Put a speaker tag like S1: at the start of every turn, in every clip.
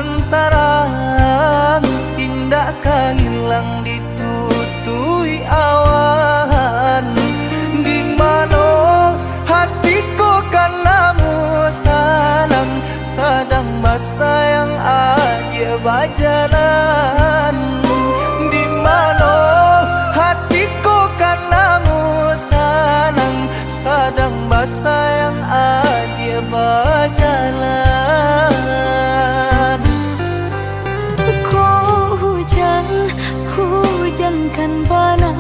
S1: lantaran indah hilang ditutui awan. Di mana hatiku karenamu sayang, sedang sayang aja berjalan. Di mana hatiku karenamu sayang, sedang sayang aja berjalan.
S2: Kau hujan, hujan kan panah,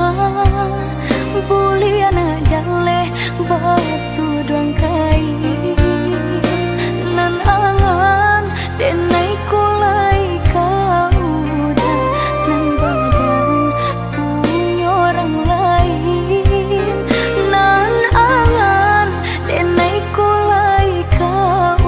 S2: buliana jale batu doang kai. Nan angan denai kulai kau dan nan badan punya orang lain. Nan angan denai kulai kau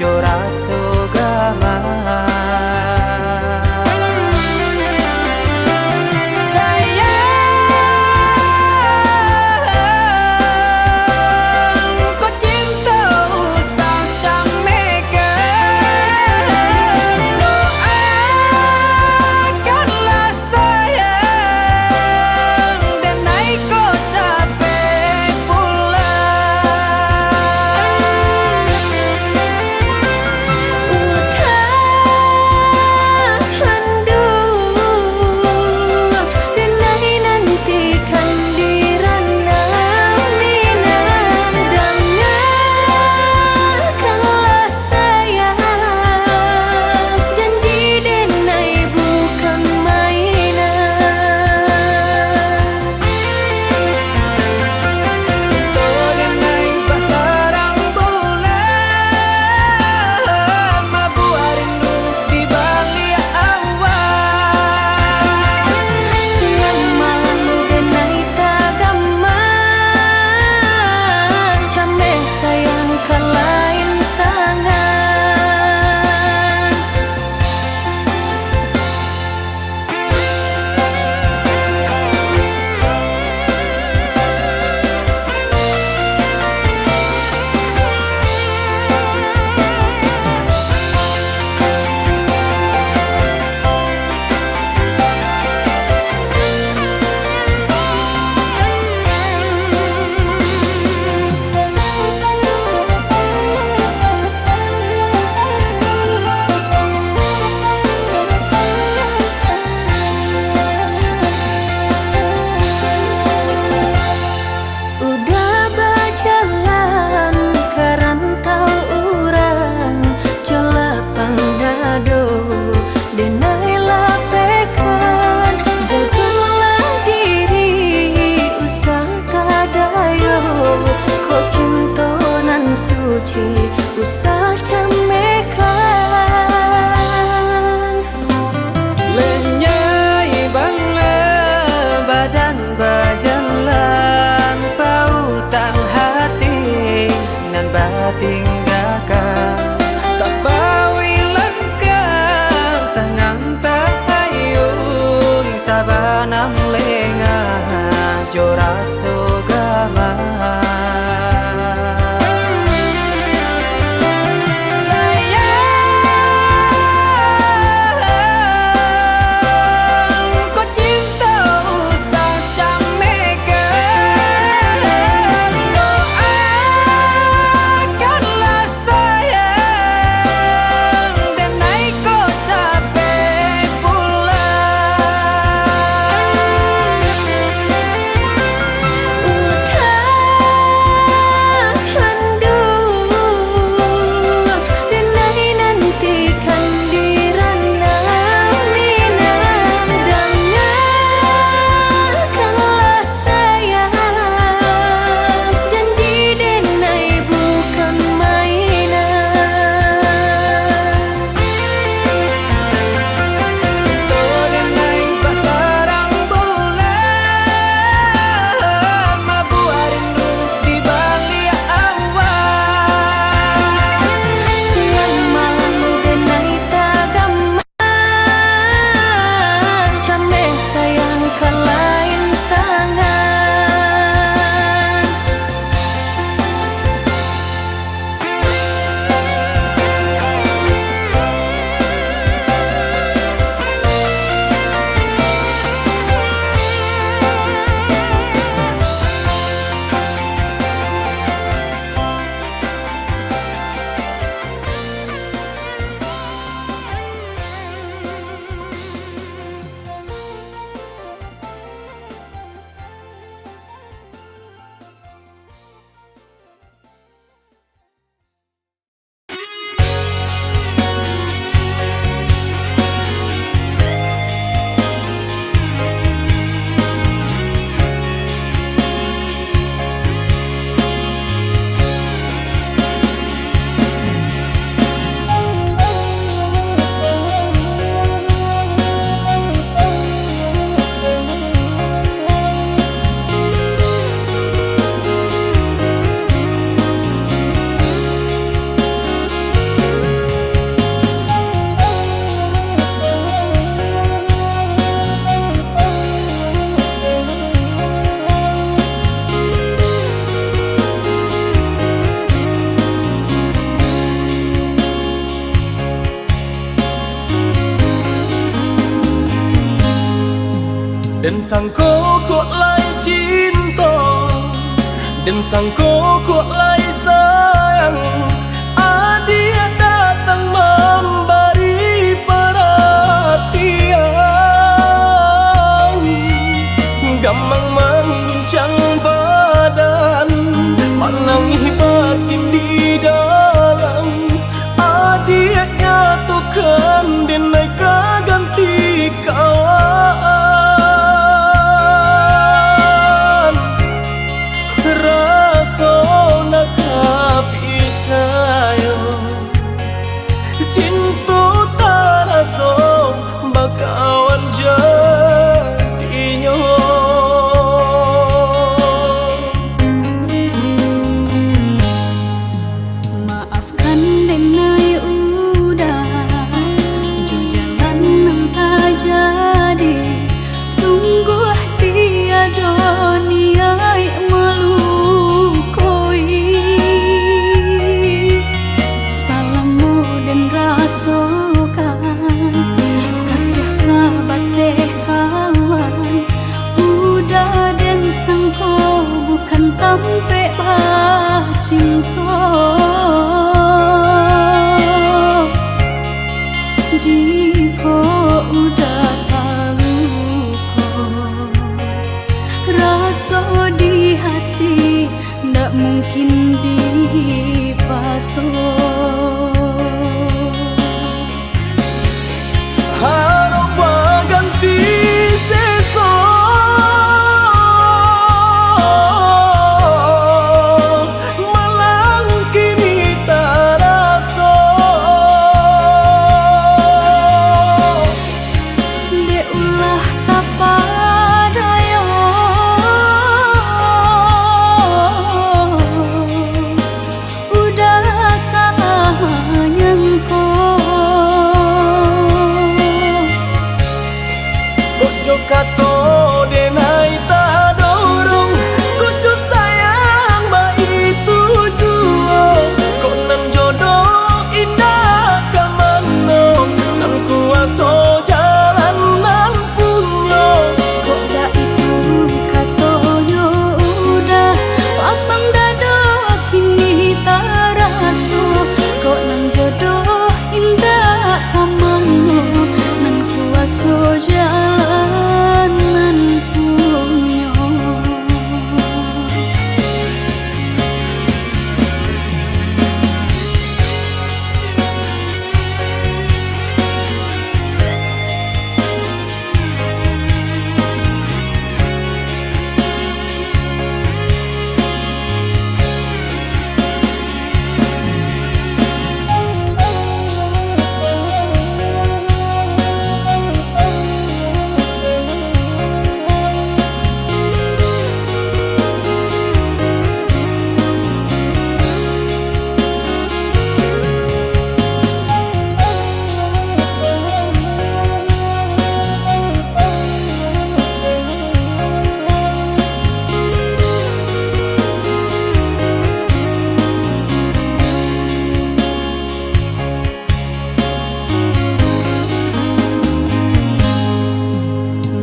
S1: ojo raso gaman. Dan sangko kok lai cinta, dan sangko kok lai sayang. Dia datang memberi perhatian, gampang mengguncang badan, menangis batin di dalam. Dia nyatukan denai ganti kawan. Rasa nak percaya cinta tak rasa bakawan jadinya.
S2: Maafkan denai udah jo jalan nang tak jadi. Sungguh tiada niat melukoi. Salahmu dan rasakan kasih sahabat deh kawan. Udah dan sangko bukan tampe bah cinta. Jika udah tahu kok rasa di hati ndak mungkin dipasok.
S1: Harap ganti seso, malang kini tak rasa.
S2: Dek ulah tak padaya, udah salah nyangko.
S1: Kojo kato denai tak dorong, kojo sayang ba itu jua. Kok nan jodoh indah kamano, nan kuaso jalan nan punya.
S2: Kok dah itu katonyo udah papang dado kini tak raso. Kok nan jodoh indah kamano, nan kuaso jalan nan punya.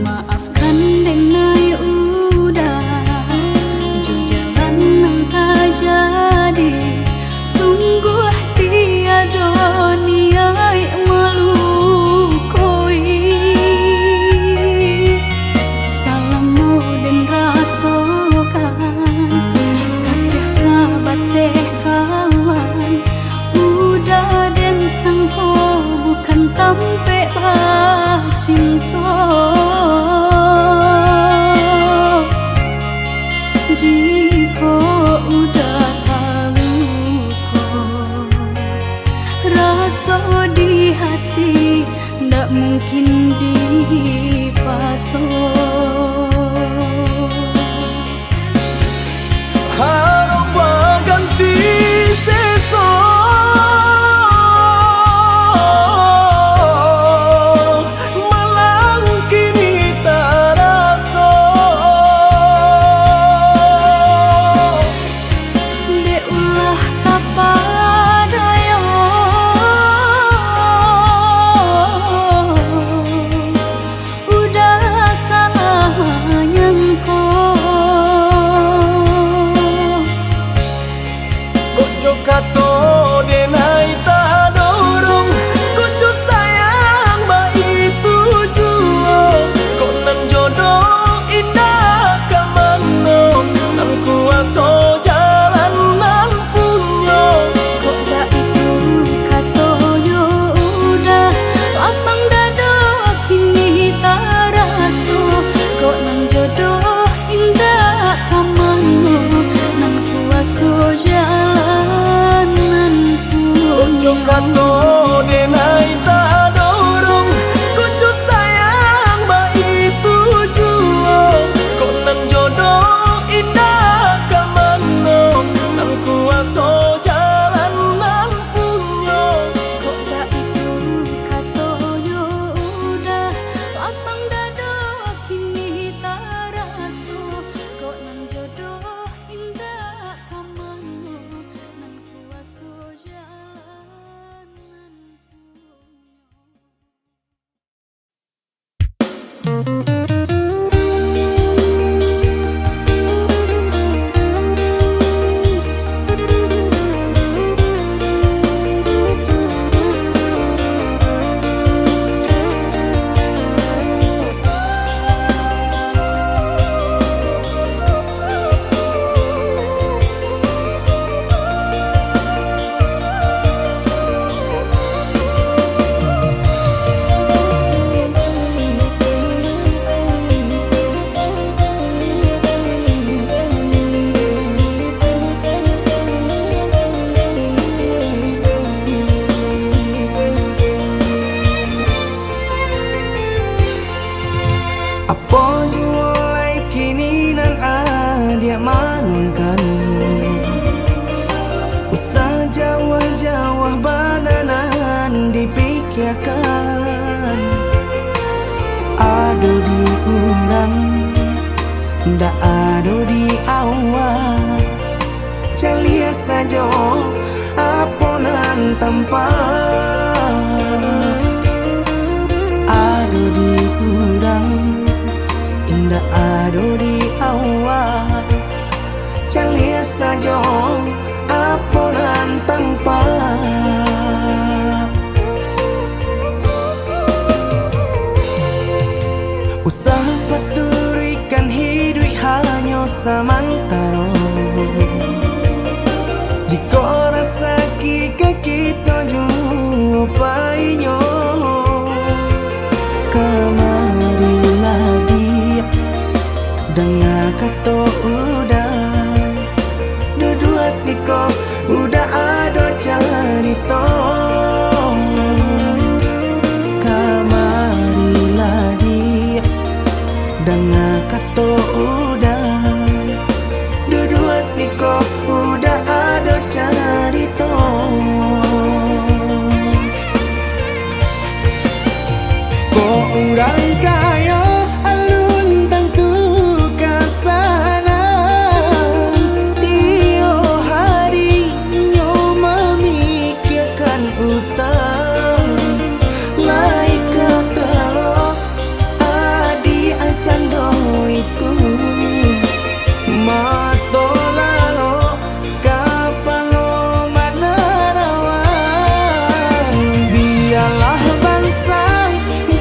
S2: Maafkan denai udah jo jalan nang tak jadi. Sungguh tiada niat melukoi. Salahmu dan rasakan kasih sahabat deh kawan. Udah dan sangko bukan tampe bah cinta. Jika udah tahu kok rasa di hati ndak mungkin dipasok.
S1: Harap ganti seso, malang kini tak rasa.
S2: Dek ulah tak padaya, udah salah
S1: kato denai tak dorong kucu sayang bayi tujuan kok nan jodoh indah kamano nan kuaso jalan nan punyo
S2: kok tak itu katonyo udah lapang dado kini tak raso kok nan jodoh indah kamano nan kuaso jalan nan punyo.
S1: Apa jualai kini nan dia manunkan usah jawah-jawah bananan dipikirkan ado di urang ndak ado di awal celia saja apa nan tempat ado di urang indah ado di awal celia saja apa nan tempat usah paturikan hidup hanya samantara jika rasa kita jumpainya kamarilah dia dengar kata udah dua siko udah ada cerita kamarilah dia dengar kata udah dua siko udah ada cerita kok urang kaya alun tentu kasana tio hari nyo memikirkan utang lai kata lo adi acando itu mato lalo kapalo manarawan biarlah bansai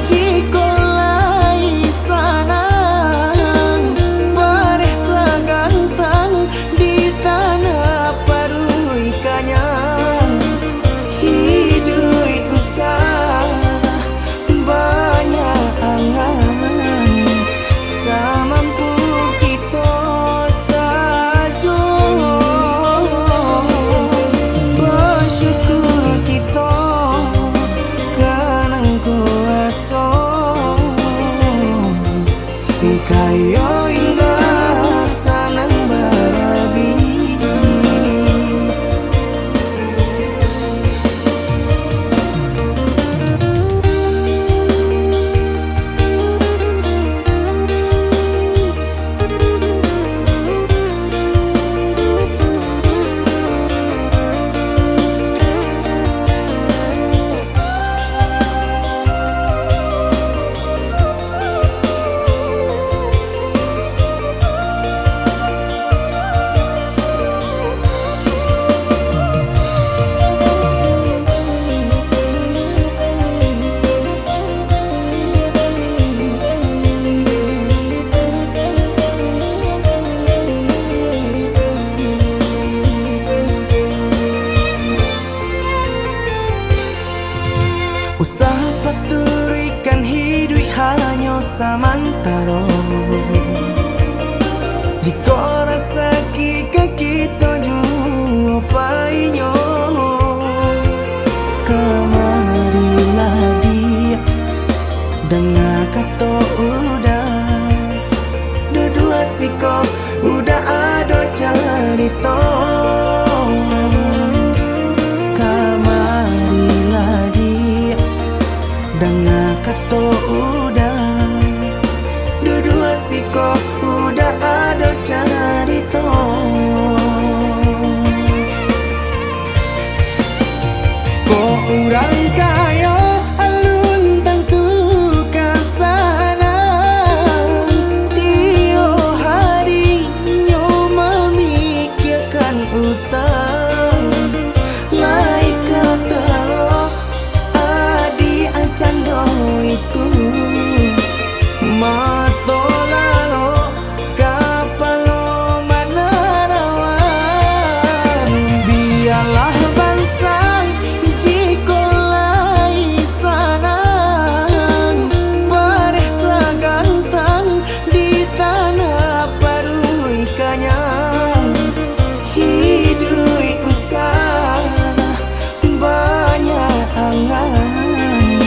S1: jiko lai sanang paresa gantang di tanah parui kanyang hidup usah banyak angan samampu kita saja bersyukur kita kanang kuasa kaya indah sanang barabi usah paturikan hidup hanya samantara jika rasa kita jumpainya Kamarilah dia dengar kata udah dua siko udah ada cerita. Kamarilah dia dengar kata udah dua siko udah ada cerita. Kok orang kaya alun tentu kasana tio hari nyo memikirkan utang lai kata lo adi acando itu mato lalo kapalo manarawan biarlah bangsa jiko lai sanang paresa gantang di tanah parui kanyang hidui usah banyak angan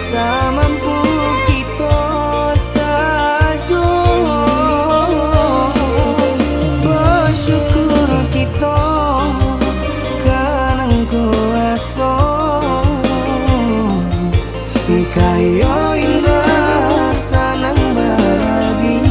S1: samampu kita saja bersyukur kita kanang kuasa kaya indah sanang bagi.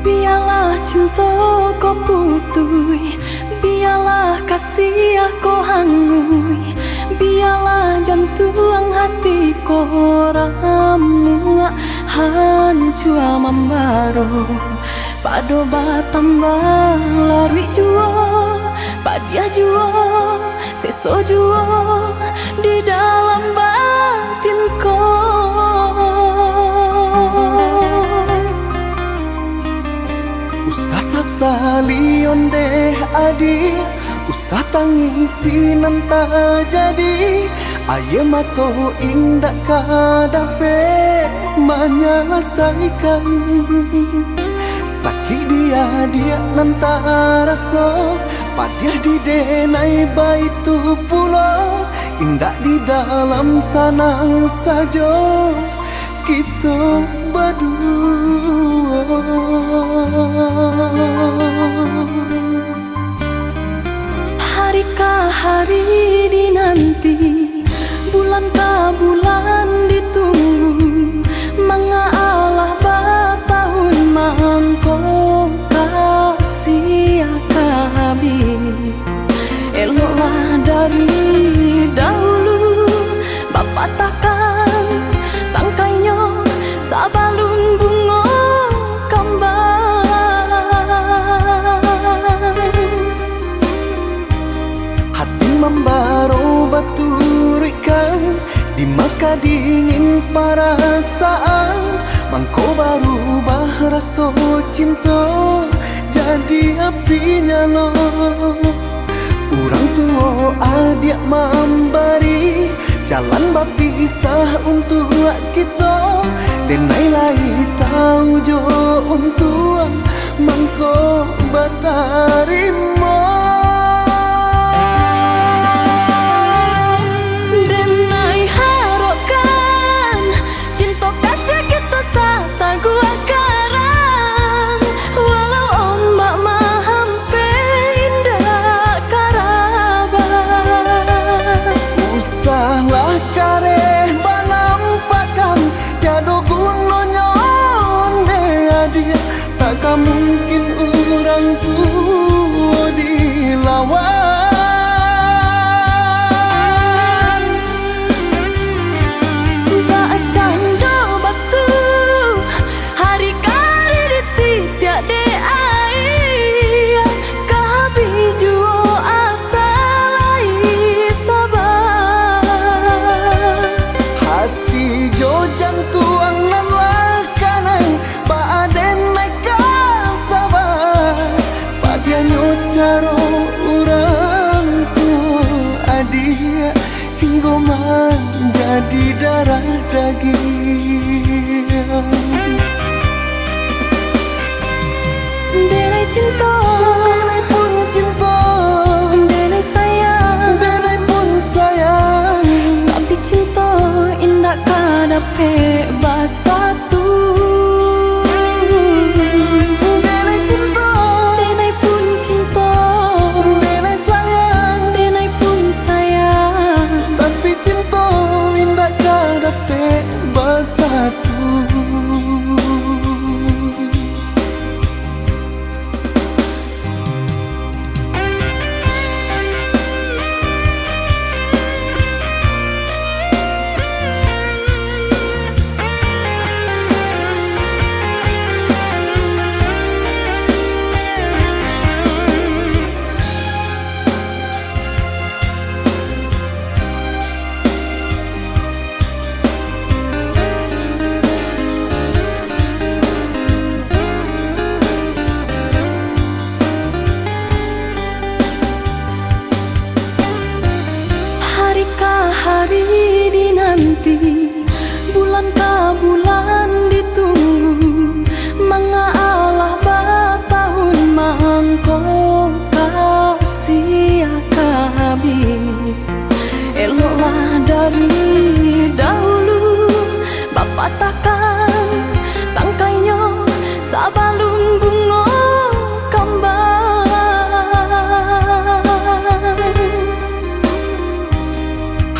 S2: Biarlah cinta kau putui, biarlah kasih kau hangui, biarlah jantung hati kau ramu hancur membaro. Pado batambah lari jua, padia jua, seso jua di dalam batin kau.
S1: Usah sasali onde adi, usah tangisi nanta jadi. Aye mato indak kadape menyelesaikan sakit dia nanta rasa padiah di denai baitu pulau indak di dalam sanang saja kita berdua.
S2: Harikah hari dinanti, bulankah bulan ditunggu, mengalah batahun mangko kasih habis. Eloklah dari dahulu, Bapak takkan tangkainya sabalun bunga kembang.
S1: Hati membaro baturikan di maka dingin perasaan mangko baru rasa cinta jadi apinya lo. Orang tua adik memberi jalan berpisah untuk kita, denai lai tahu jo untuk mangko batarimo.
S2: Denai harapkan cinta kasih kita sata gua karang, walau ombak mahampe indah karabat.
S1: hingga menjadi darah daging.
S2: Denai cinta,
S1: Denai pun cinta,
S2: denai sayang,
S1: denai pun sayang.
S2: tapi cinta indah kadape basatu.
S1: Denai cinta,
S2: Denai pun cinta,
S1: denai sayang,
S2: denai pun sayang,
S1: tapi cinta indah kadape bersatu.
S2: Hari dinanti, bulan ditunggu, mengalah batahun mangko kasih kabin. Eloklah dari dahulu, Bapak takkan tangkainya sabalung bunga kembang.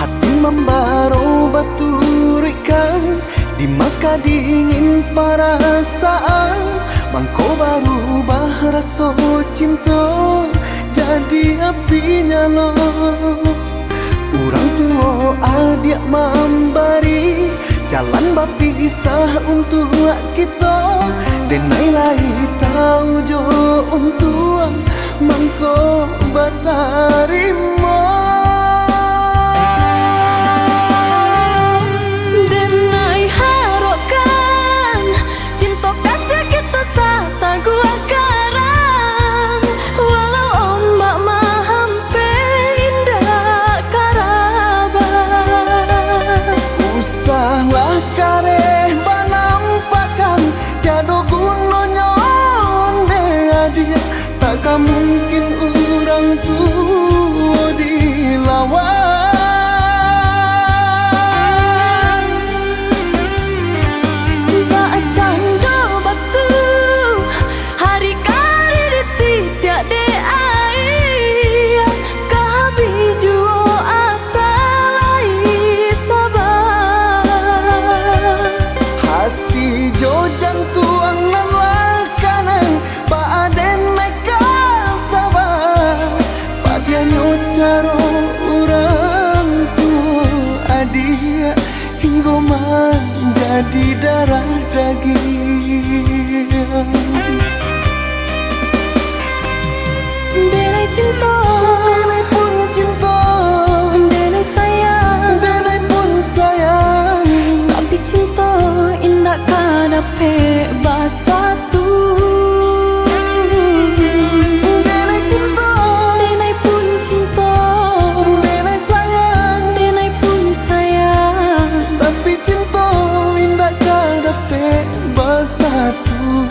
S1: Hati membaro baturikan di maka dingin perasaan, mangko baru rasa cinta jadi api nyala. Orang tua adik memberi jalan berpisah untuk kita, denai lai tahu jo untuk mangko batarima.
S2: Denai harokan cinta kasih kita sata gua karang, walau ombak mahampe indah karaban.
S1: Usahlah kareh banampakan tiada gunanya onde dia, takkan mungkin orang tua dilawan.
S2: Bacanda batu hari kari dititik de ai, kabi juo asalai sabar.
S1: Hati jo jantuang nan lakanan paaden neka sabar, padanya caro orang tua adia hingga menjadi darah daging.
S2: Denai cinta,
S1: Denai pun cinta,
S2: denai sayang,
S1: denai pun sayang,
S2: tapi cinta indah kadape basatu.
S1: denai cinta,
S2: Denai pun cinta,
S1: denai sayang,
S2: denai pun sayang,
S1: tapi cinta indah kadape bersatu.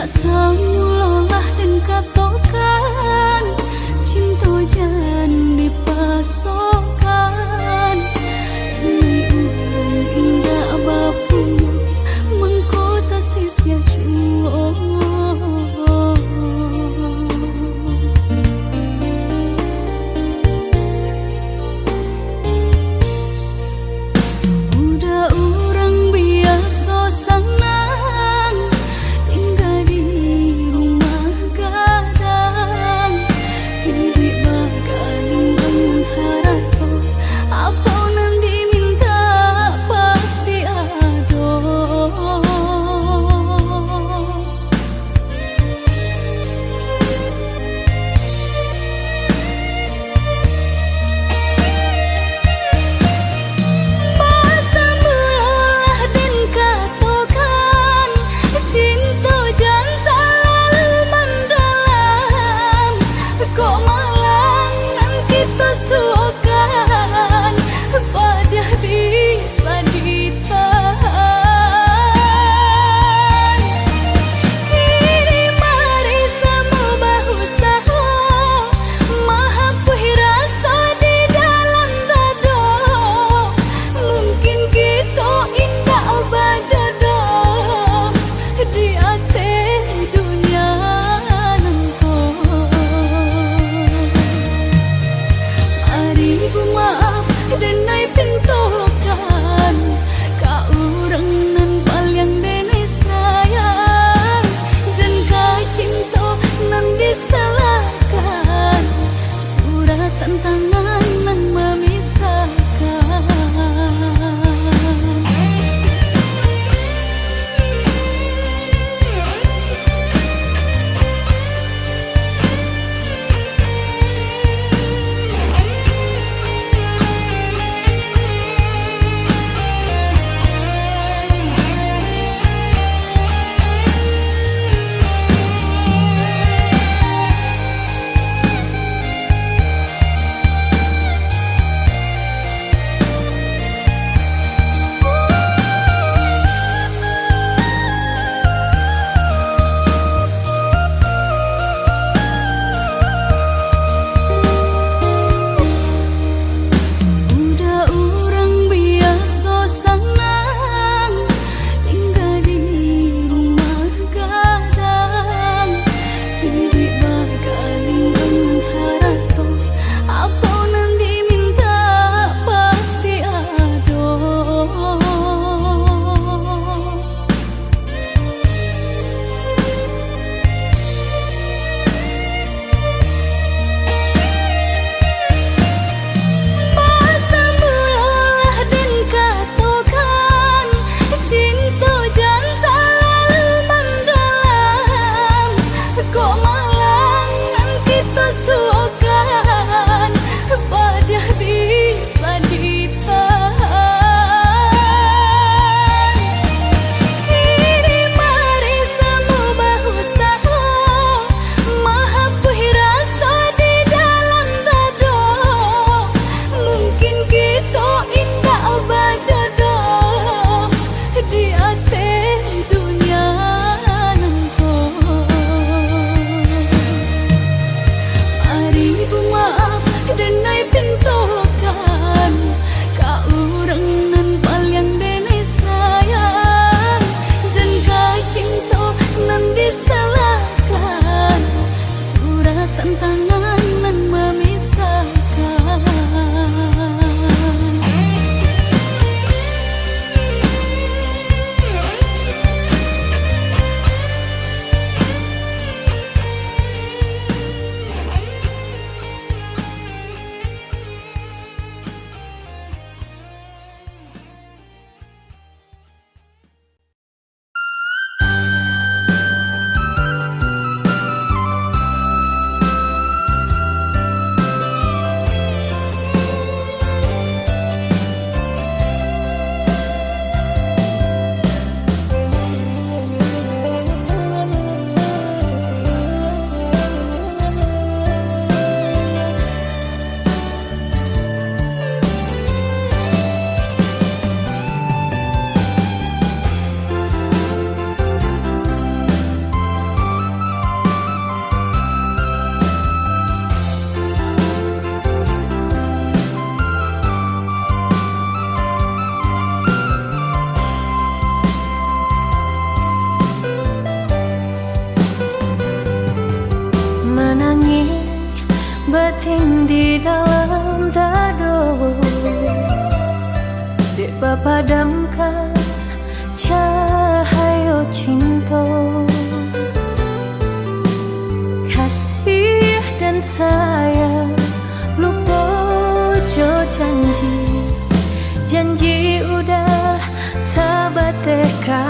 S2: tak samulolah dan katokan cinta jan dipasokan dan indah bapu mengkota sia cuo. Udah orang biasa senang tinggal di rumah gajah.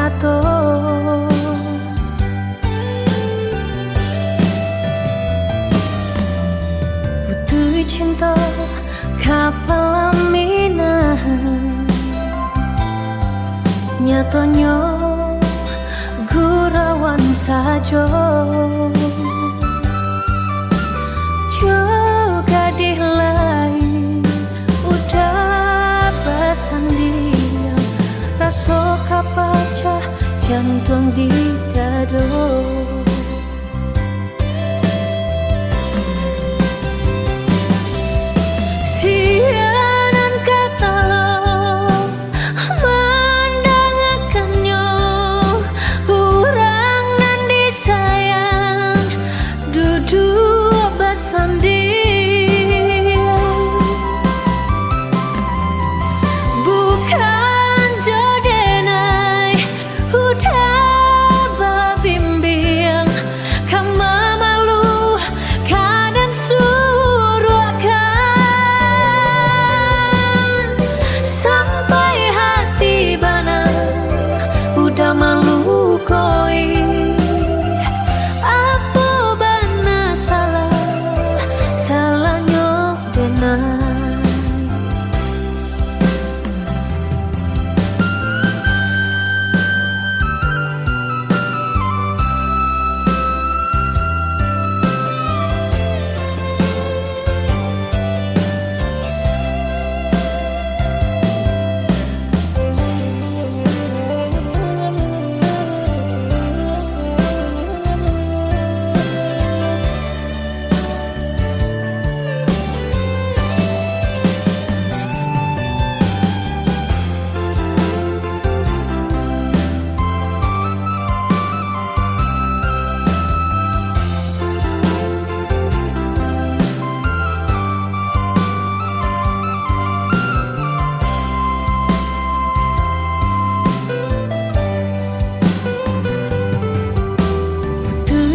S2: kato Putu cinta kapalamina Nyatanya gurawan sajo juga di lain udah bersanding rasa kapacah jantung di dado sianan kata mendangakannya orang nan disayang duduk bersanding bukan jodenai udah babimbing kama malu kadan suruhkan sampai hati bana udah malu koi apa bana salahnya denai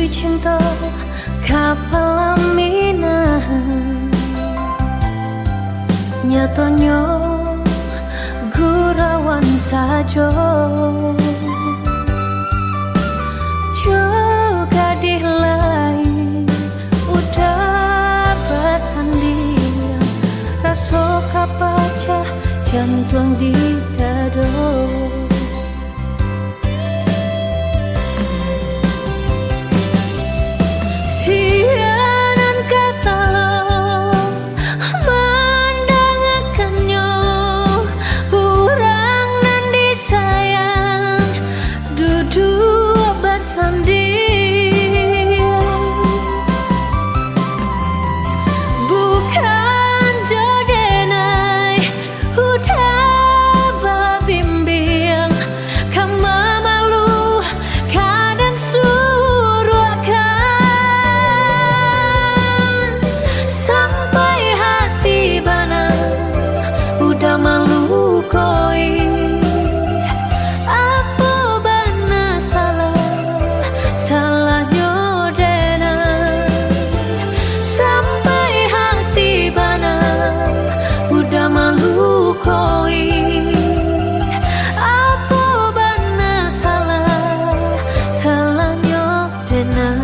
S2: cinta kapalamina nyatanya gurawan sajo juga di lain udah bersanding rasa kapacah jantung di dado sianan kata mendangakannya orang nan disayang duduk bersanding bukan jodenai udah babimbing kama malu kadan suruhkan sampai hati bana udah malu koi apa bana salahnya denai sampai hati bana udah malu koi apa bana salahnya denai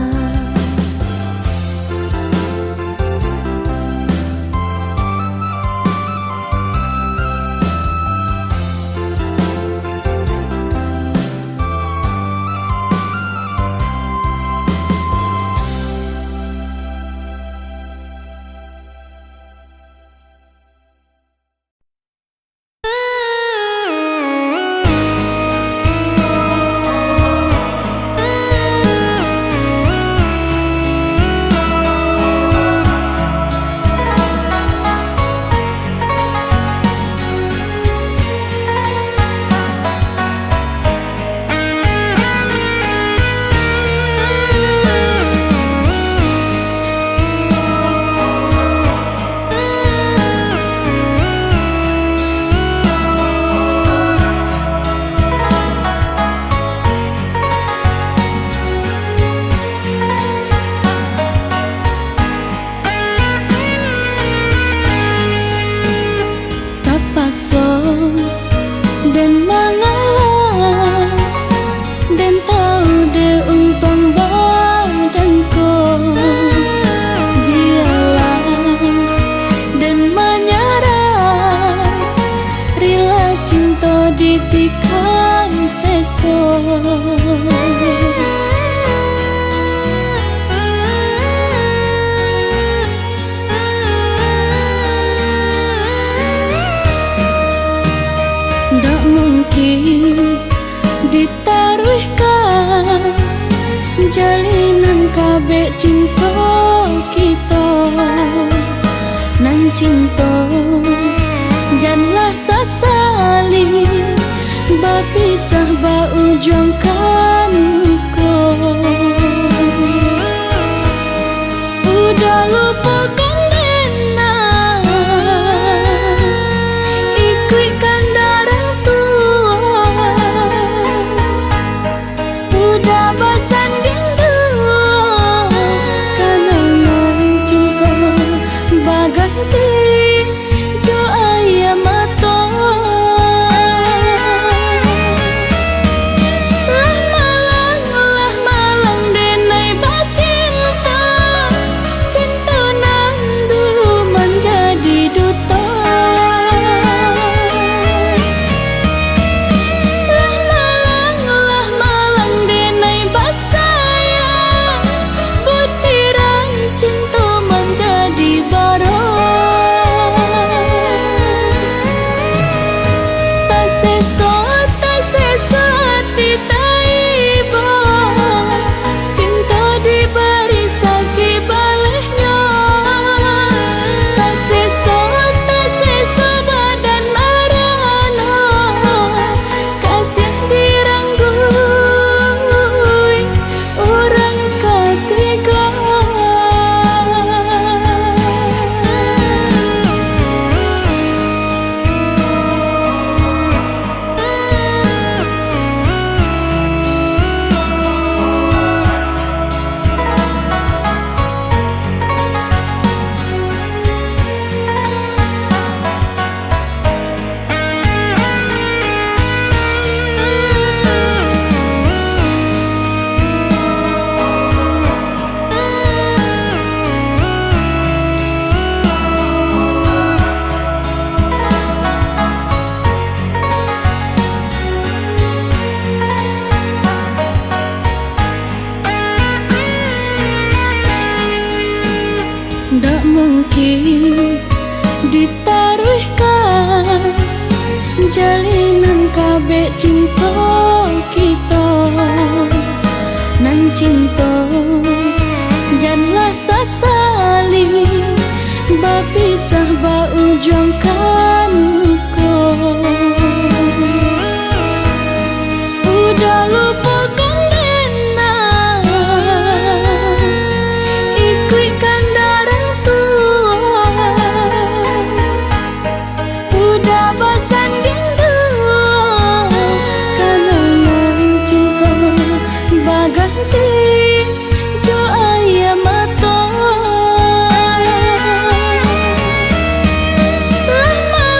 S3: dan mengalah
S2: seso. Ndak mungkin ditaruhkan jalinan kabeh cinta kita nan cinta janganlah sasali bapisah ba ujung kan iko udah lupa kan dena ikutkan darah tua udah bersanding dua kenangan cinta bagai jo ayam mata lah malang denai bacinta cinta nan dulu menjadi duta lah malang denai basayang butiran cinta menjadi barang tak seso hati taiba cinta diberi sakit balehnya tak seso badan marana kasih diranggui orang ketiga. Ndak mungkin ditaruhkan jalinan kabeh cinta kita nan cinta janganlah sasali bapisah ba ujung kan iko udah lupa kan dena ikutkan darah tua udah bersanding dua kenangan cinta bagai jo ayam mata lama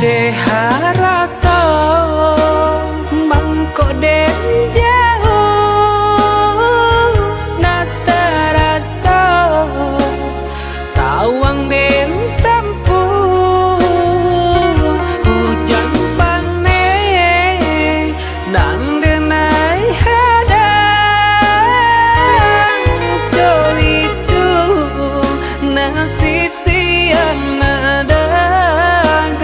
S3: de harato mangko den jauh na terasa tawang den tempuh hujan pane nan denai hadang jo itu nasib siang nadagang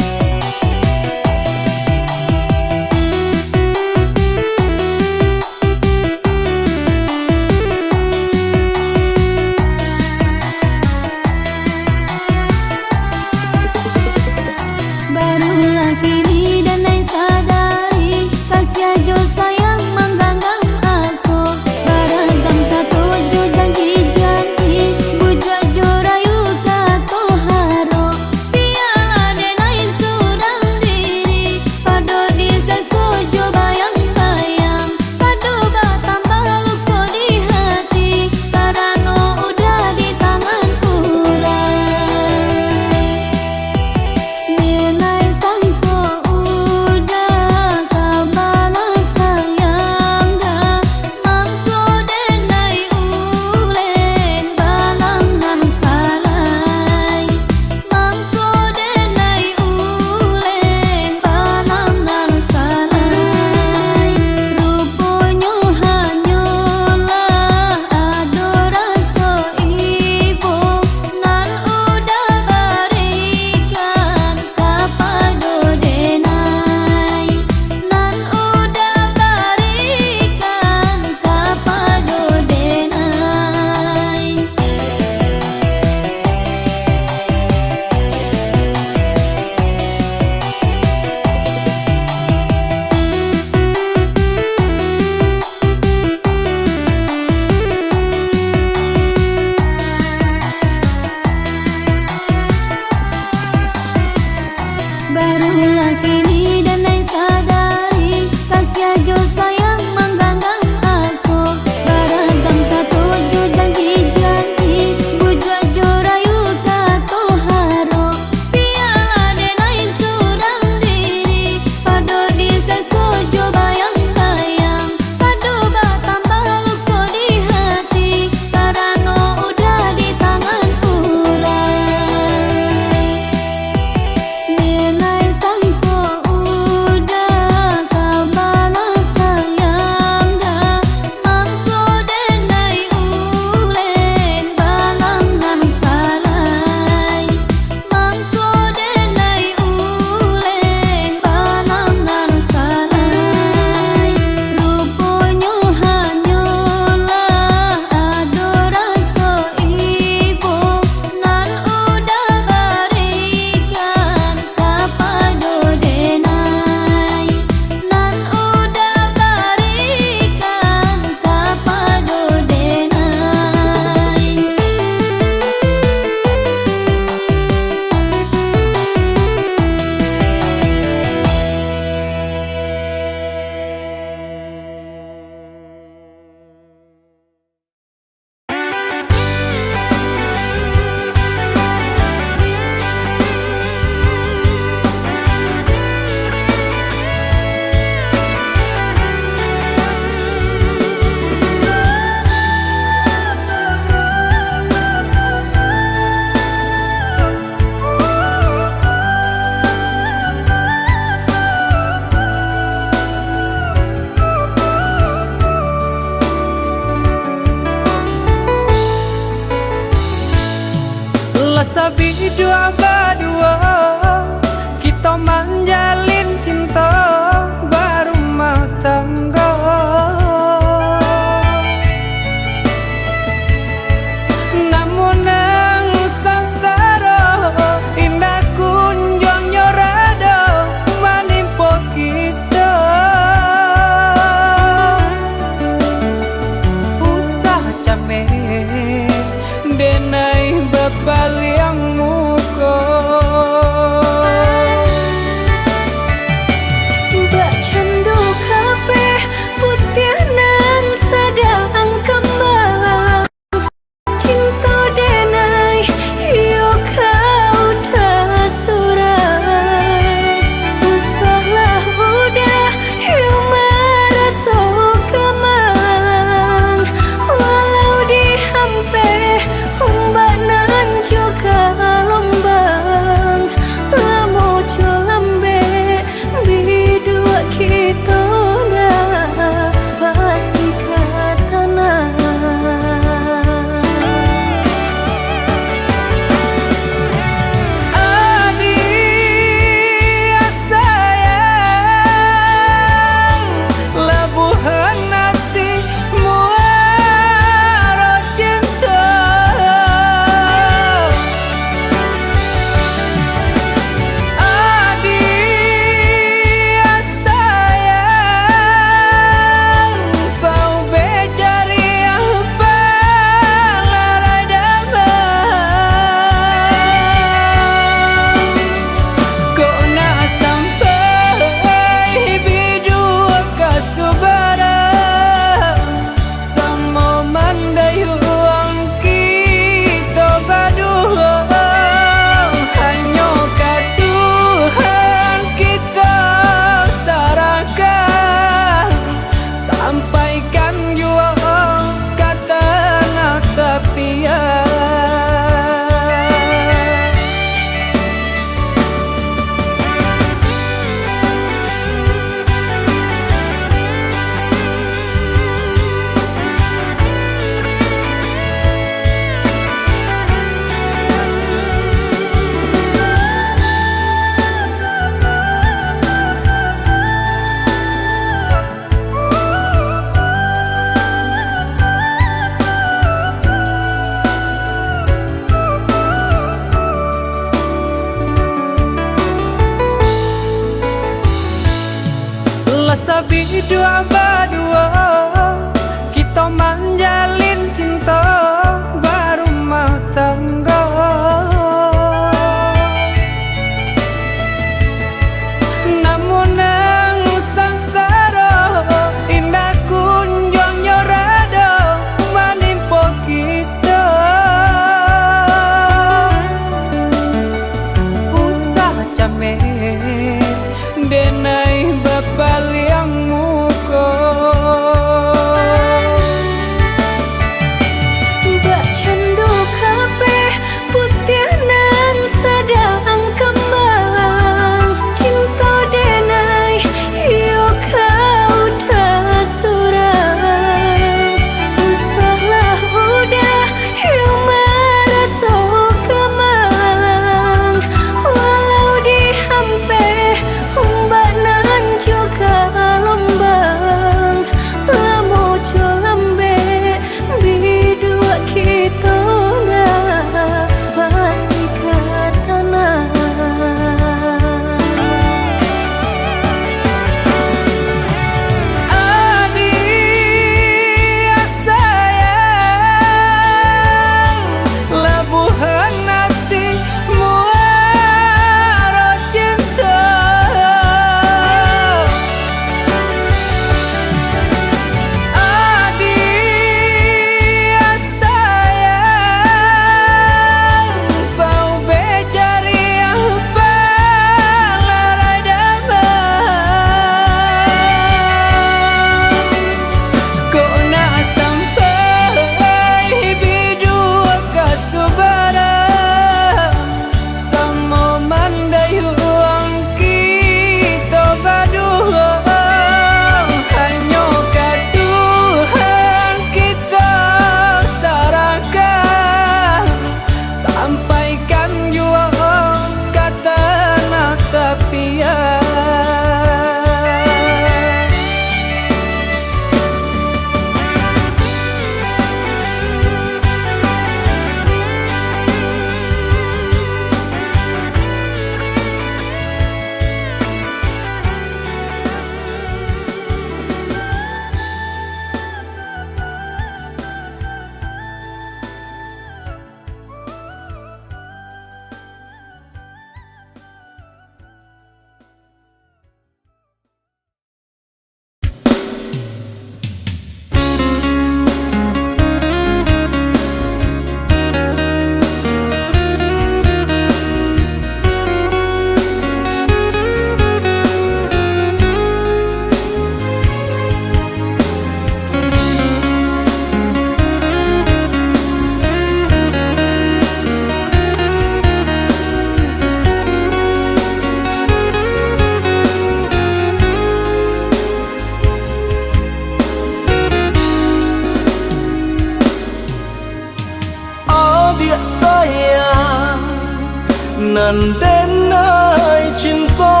S1: Nan denai cinta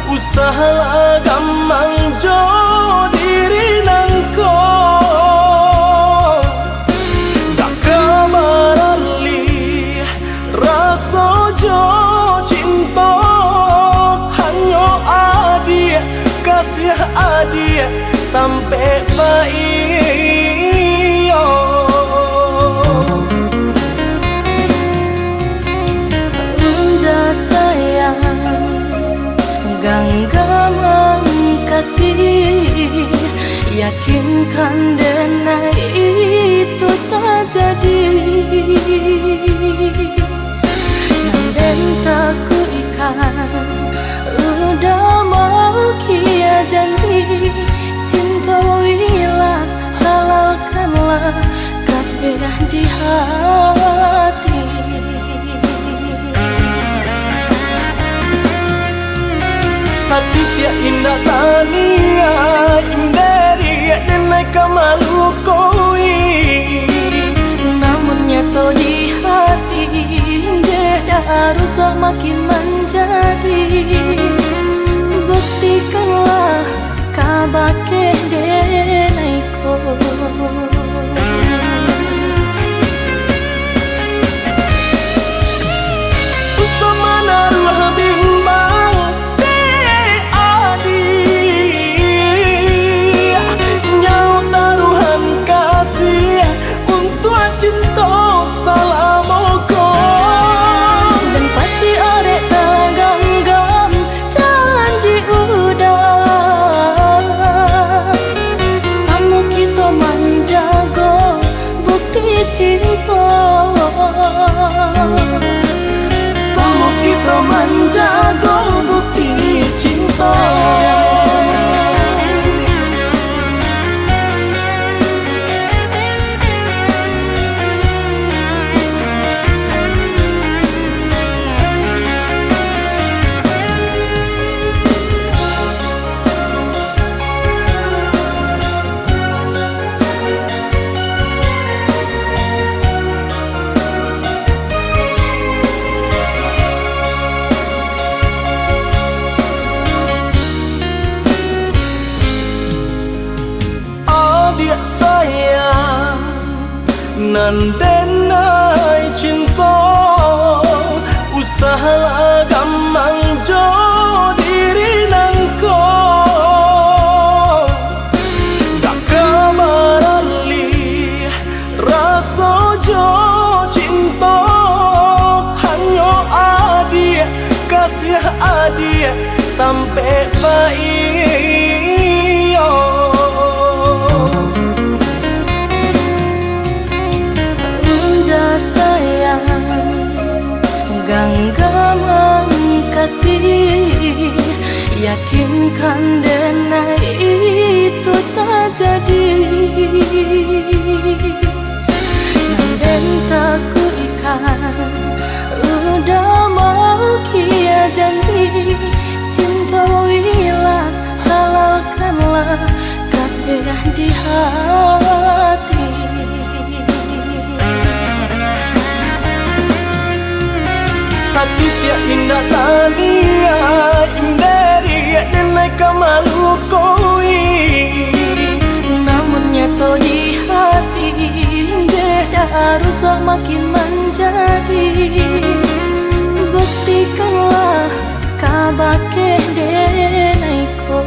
S1: usaha gamang jo diri nangko dak kamarali rasa jo cinta hanyo adia kasih adia tampe baik
S2: genggaman kasih, yakinkan denai itu tak jadi. Nanden tak ku ikan, udah mau kia janji. Cintailah, halalkanlah kasih di hati.
S1: Satitya indah tania inderi denai kamalu koi
S2: namun nyato di hati jeda rusak makin menjadi. Buktikanlah kabake denai ko
S1: usamana ruah bimbang cinta salamoko
S2: dan paci orek taganggam janji udah samu kita menjago bukti cinta
S1: samu kita menjago bukti cinta. Adik sayang nan denai cinta usaha gamang jo diri nangko dak kamarali rasa jo cinta hanyo adia kasih adia tampe baik
S2: genggaman kasih, yakinkan denai itu tak jadi. Nanden tak ku ikan, udah mau kia janji. Cintailah, halalkanlah kasih di hati.
S1: Satitya indah tania inderi denai kamalu koi
S2: namun nyato di hati jeda rusak makin menjadi. Buktikanlah kabake denai ko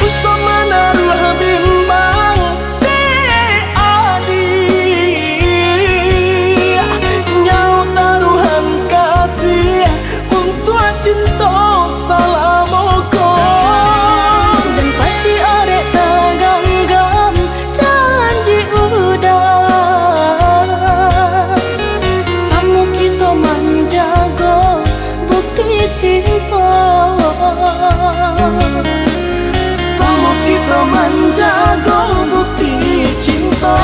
S1: usamana ruah bimbang cinta salamoko
S2: dan paci orek taganggam janji udah samu kita menjago bukti cinta
S1: samu kita menjago bukti cinta.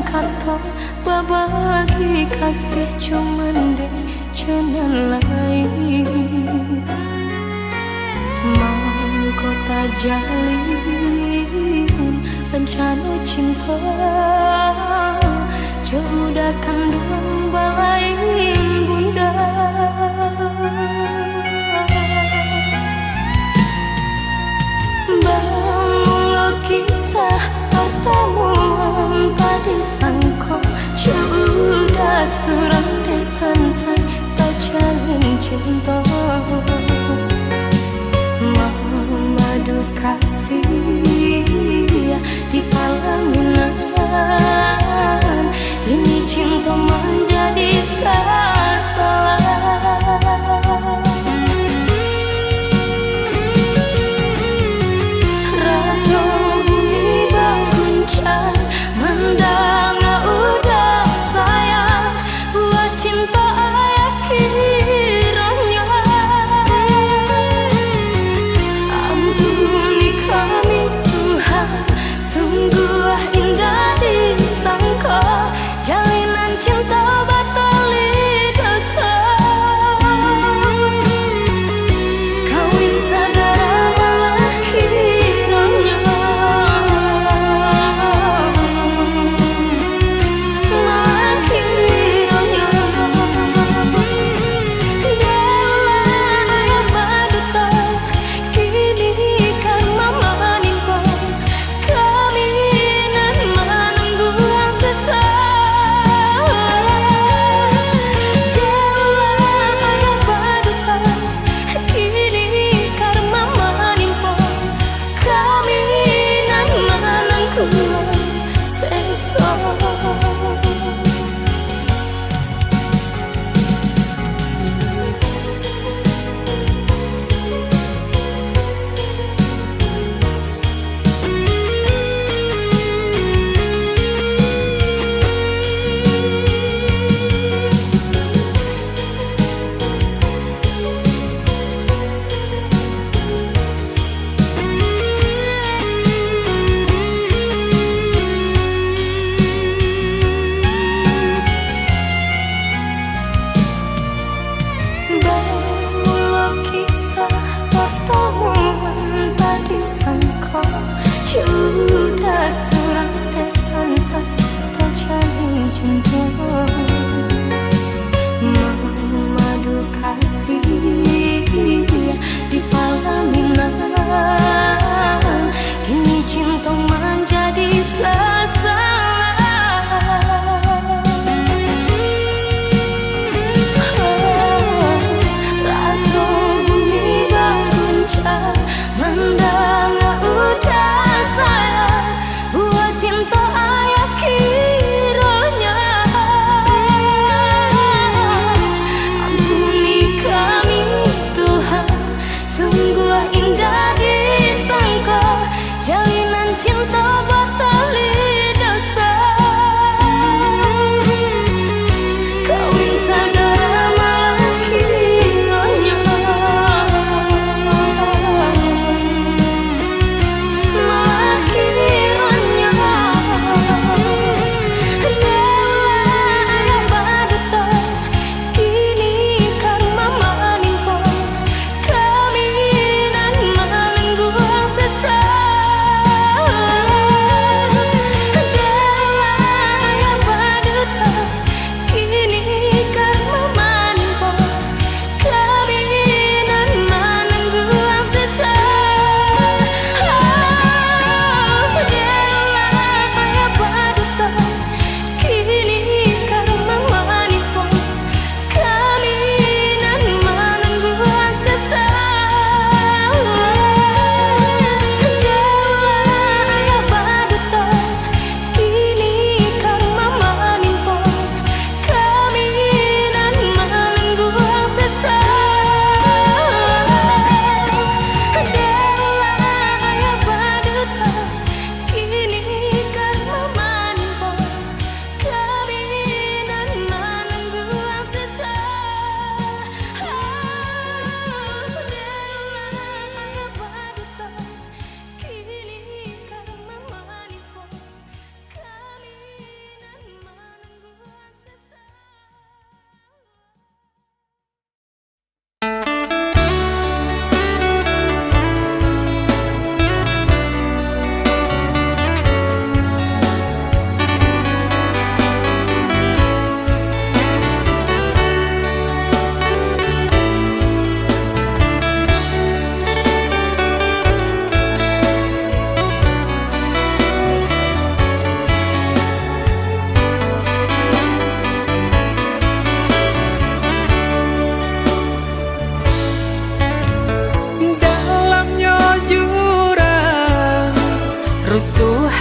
S2: kata berbagi kasih cuman dek jangan lain mau kota jalin rencana cinta sudah kandung balai bunda. Bangun kisah pertemuan tadi sangko sudah suram desan say tak jalin cinta madu kasih di pelaminan ini cinta menjadi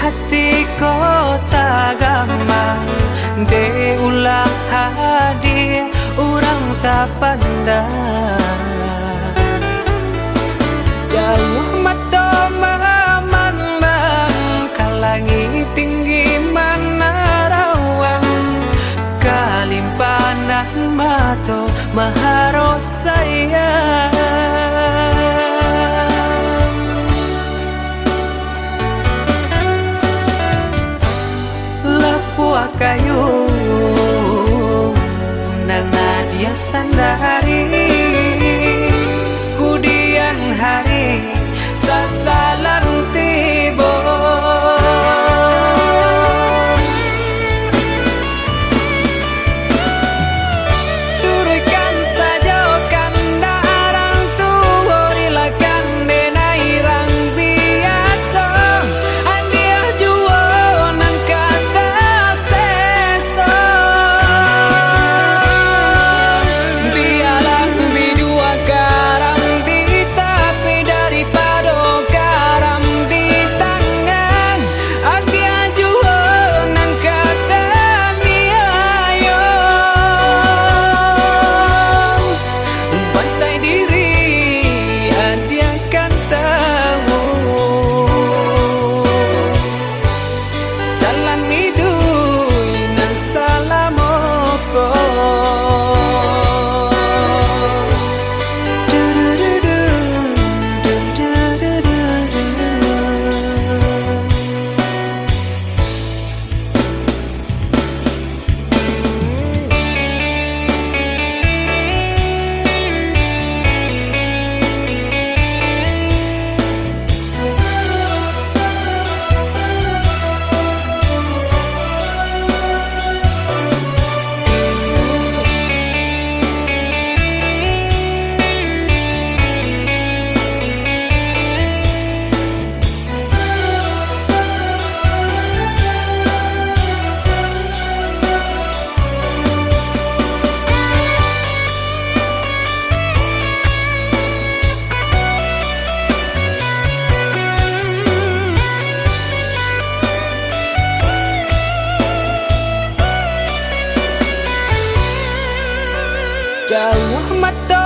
S3: hati kota gampang de ulah hadir orang tak pandang jauh mata mamang kalangi tinggi mana rawang kalimpanan mato maharo sayang lapua kayu nana dia sandari kudian hari sasalan tibo turutkan saja kandarang tua rilakan denai rang biasa andia jua nan kata seso biarlah bidua garam di tapi daripada garam di tangan andia jua nan kata niayo bansai diri andia kan tahu jalan hidup nan salamoko jauh mata